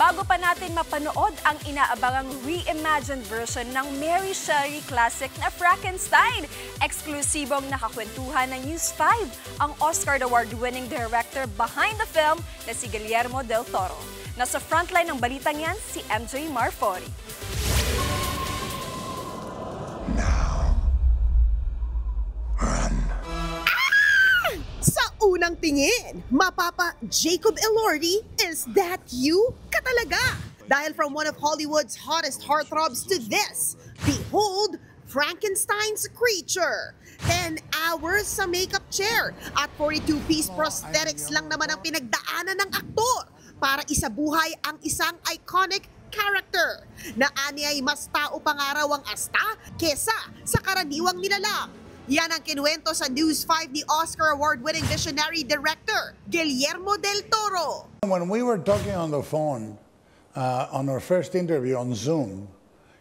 Bago pa natin mapanood ang inaabangang reimagined version ng Mary Shelley classic na Frankenstein, eksklusibong nakakwentuhan ng News 5 ang Oscar Award-winning director behind the film na si Guillermo del Toro. Nasa frontline ng balitang yan si MJ Marfori. Unang tingin, mapapa Jacob Elordi, is that you? Katalaga! Dahil from one of Hollywood's hottest heartthrobs to this, behold, Frankenstein's creature. 10 hours sa makeup chair at 42-piece prosthetics lang naman ang pinagdaanan ng aktor para isabuhay ang isang iconic character na ani ay mas tao pa nga raw ang asta kesa sa karaniwang nilalang. Yan ang kinuwento sa News 5 ni Oscar Award-winning visionary director Guillermo del Toro. When we were talking on the phone, on our first interview on Zoom,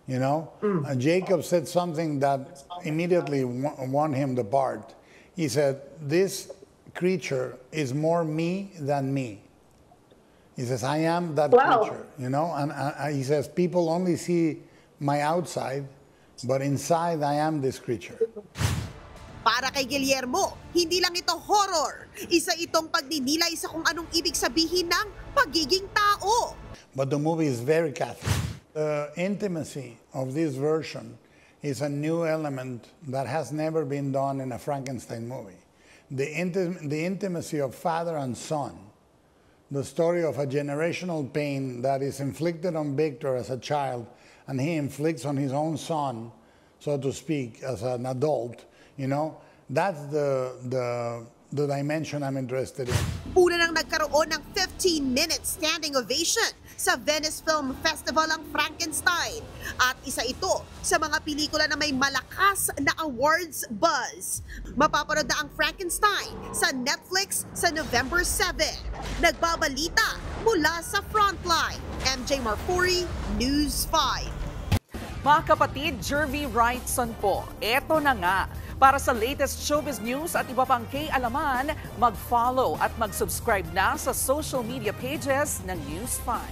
you know, Jacob said something that immediately won him the part. He said, "This creature is more me than me." He says, "I am that creature," you know, and he says, "People only see my outside, but inside I am this creature." Para kay Guillermo, hindi lang ito horror. Isa itong pagninilay sa kung anong ibig sabihin ng pagiging tao. But the movie is very Catholic. The intimacy of this version is a new element that has never been done in a Frankenstein movie. The intimacy of father and son, the story of a generational pain that is inflicted on Victor as a child and he inflicts on his own son, so to speak, as an adult. You know, that's the dimension I'm interested in. Una nang nagkaroon ng 15-minute standing ovation sa Venice Film Festival ang Frankenstein. At isa ito sa mga pelikula na may malakas na awards buzz. Mapapanood na ang Frankenstein sa Netflix sa November 7. Nagbabalita mula sa Frontline. MJ Marfori, News 5. Mga kapatid, Jervy Wrightson po. Eto na nga. Para sa latest showbiz news at iba pang kay-alaman, mag-follow at mag-subscribe na sa social media pages ng News 5.